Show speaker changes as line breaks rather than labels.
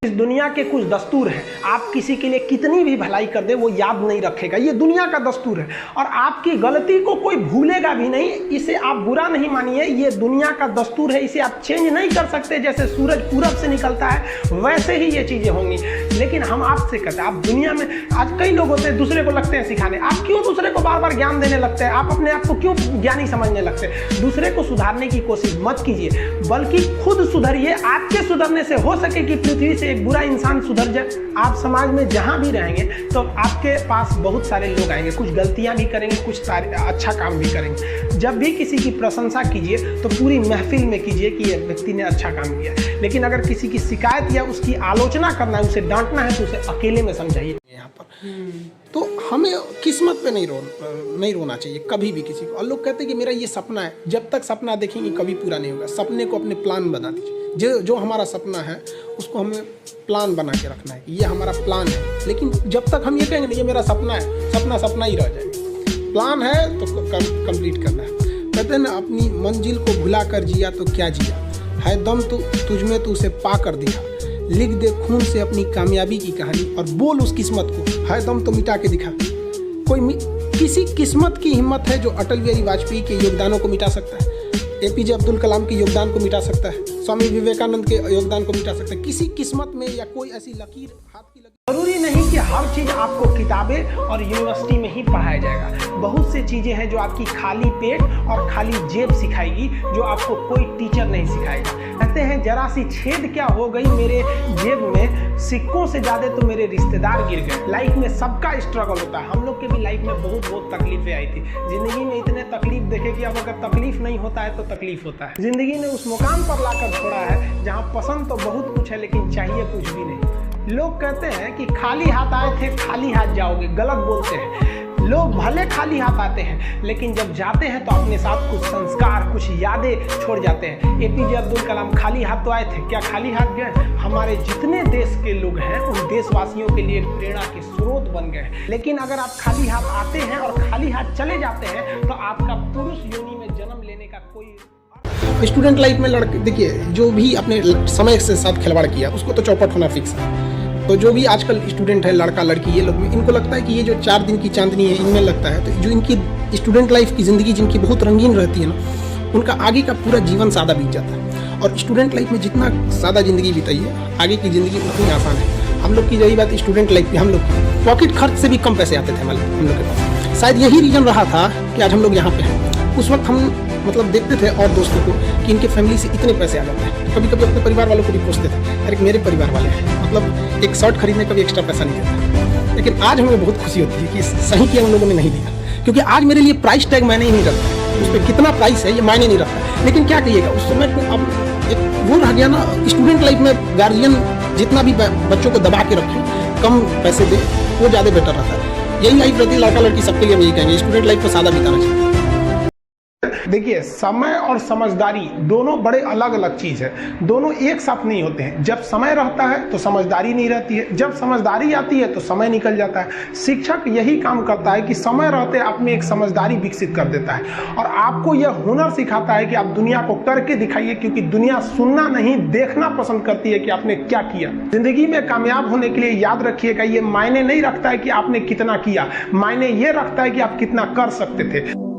इस दुनिया के कुछ दस्तूर हैं, आप किसी के लिए कितनी भी भलाई कर दे वो याद नहीं रखेगा, ये दुनिया का दस्तूर है। और आपकी गलती को कोई भूलेगा भी नहीं, इसे आप बुरा नहीं मानिए, ये दुनिया का दस्तूर है, इसे आप चेंज नहीं कर सकते। जैसे सूरज पूरब से निकलता है वैसे ही ये चीज़ें होंगी। लेकिन हम आपसे कहते हैं, आप दुनिया में आज कई लोग होते हैं दूसरे को लगते हैं सिखाने, आप क्यों दूसरे को बार बार ज्ञान देने लगते हैं, आप अपने आप को क्यों ज्ञानी समझने लगते हैं। दूसरे को सुधारने की कोशिश मत कीजिए, बल्कि खुद सुधरिए। आपके सुधरने से हो सके कि पृथ्वी से एक बुरा इंसान सुधर जाए। आप समाज में जहां भी रहेंगे तो आपके पास बहुत सारे लोग आएंगे, कुछ गलतियां भी करेंगे, कुछ अच्छा काम भी करेंगे। जब भी किसी की प्रशंसा कीजिए तो पूरी महफिल में कीजिए कि ये व्यक्ति ने अच्छा काम किया। लेकिन अगर किसी की शिकायत या उसकी आलोचना करना है, उसे डांटना है, तो उसे अकेले में समझाइए। यहाँ पर तो हमें किस्मत पे नहीं रोना चाहिए कभी भी किसी को। और लोग कहते हैं कि मेरा ये सपना है, जब तक सपना देखेंगे कभी पूरा नहीं होगा। सपने को अपने प्लान बना दीजिए। जो हमारा सपना है उसको हमें प्लान बना के रखना है, ये हमारा प्लान है। लेकिन जब तक हम ये कहेंगे नहीं ये मेरा सपना है, सपना ही रह जाएगा। प्लान है तो कंप्लीट करना है। कहते हैं ना, अपनी मंजिल को भुला कर जिया तो क्या जिया, है दम तो तुझमें तो उसे पा कर दिखा। लिख दे खून से अपनी कामयाबी की कहानी और बोल उस किस्मत को, है दम तो मिटा के दिखा। किसी किस्मत की हिम्मत है जो अटल बिहारी वाजपेयी के योगदानों को मिटा सकता है, एपीजे अब्दुल कलाम के योगदान को मिटा सकता है, स्वामी विवेकानंद के योगदान को मिटा सकता है। किसी किस्मत में या कोई ऐसी लकीर हाथ की लकीर। जरूरी नहीं कि हर चीज़ आपको किताबें और यूनिवर्सिटी में ही पढ़ाया जाएगा। बहुत सी चीज़ें हैं जो आपकी खाली पेट और खाली जेब सिखाएगी, जो आपको कोई टीचर नहीं सिखाएगा। कहते हैं जरा सी छेद क्या हो गई मेरे जेब में, सिक्कों से ज़्यादा तो मेरे रिश्तेदार गिर गए। लाइफ में सबका स्ट्रगल होता है, हम लोग के भी लाइफ में बहुत तकलीफें आई थी। जिंदगी में इतने तकलीफ देखे कि अब अगर तकलीफ नहीं होता है तो तकलीफ होता है। जिंदगी ने उस मुकाम पर लाकर छोड़ा है जहाँ पसंद तो बहुत कुछ है लेकिन चाहिए कुछ भी नहीं। लोग कहते हैं कि खाली हाथ आए थे खाली हाथ जाओगे, गलत बोलते हैं। लोग भले खाली हाथ आते हैं लेकिन जब जाते हैं तो अपने साथ कुछ संस्कार, कुछ यादें छोड़ जाते हैं। एपीजे अब्दुल कलाम खाली हाथ तो आए थे, क्या खाली हाथ गए? हमारे जितने देश के लोग हैं उन देशवासियों के लिए प्रेरणा के स्रोत बन गए। लेकिन अगर आप खाली हाथ आते हैं और खाली हाथ चले जाते हैं तो आपका पुरुष योनि में जन्म लेने का कोई।
स्टूडेंट लाइफ में लड़के देखिए, जो भी अपने समय के साथ खिलवाड़ किया उसको तो चौपट होना फिक्स है। तो जो भी आजकल स्टूडेंट है, लड़का लड़की, ये लोग इनको लगता है कि ये जो 4 दिन की चांदनी है इनमें लगता है। तो जो इनकी स्टूडेंट लाइफ की ज़िंदगी जिनकी बहुत रंगीन रहती है ना, उनका आगे का पूरा जीवन सादा बीत जाता है। और स्टूडेंट लाइफ में जितना सादा ज़िंदगी बिताइए, आगे की ज़िंदगी उतनी आसान है। हम लोग की यही बात, स्टूडेंट लाइफ में हम लोग पॉकेट खर्च से भी कम पैसे आते थे हम लोग के पास। शायद यही रीज़न रहा था कि आज हम लोग यहाँ पे हैं। उस वक्त हम देखते थे और दोस्तों को कि इनके फैमिली से इतने पैसे आ जाते हैं। कभी कभी अपने परिवार वालों को भी पूछते थे, अरे मेरे परिवार वाले हैं, एक शर्ट खरीदने का भी एक्स्ट्रा पैसा नहीं देता। लेकिन आज हमें बहुत खुशी होती है कि सही किया उन लोगों ने नहीं दिया, क्योंकि आज मेरे लिए प्राइस टैग मायने ही नहीं रखता, उस पर कितना प्राइस है ये मायने नहीं रखता। लेकिन क्या कहिएगा, उस समय अब एक वो रह गया ना, स्टूडेंट लाइफ में गार्जियन जितना भी बच्चों को दबा के रखे, कम पैसे दे, वो ज़्यादा बेटर रहता है। यही लाइफ रहती है लड़का लड़की सबके लिए। हम यही कहेंगे स्टूडेंट लाइफ को सादा बिताना चाहिए।
देखिए, समय और समझदारी दोनों बड़े अलग अलग चीज़ है, दोनों एक साथ नहीं होते हैं। जब समय रहता है तो समझदारी नहीं रहती है, जब समझदारी आती है तो समय निकल जाता है। शिक्षक यही काम करता है कि समय रहते आप में एक समझदारी विकसित कर देता है और आपको यह हुनर सिखाता है कि आप दुनिया को करके दिखाइए, क्योंकि दुनिया सुनना नहीं देखना पसंद करती है कि आपने क्या किया। जिंदगी में कामयाब होने के लिए याद रखिएगा, ये मायने नहीं रखता है कि आपने कितना किया, मायने ये रखता है कि आप कितना कर सकते थे।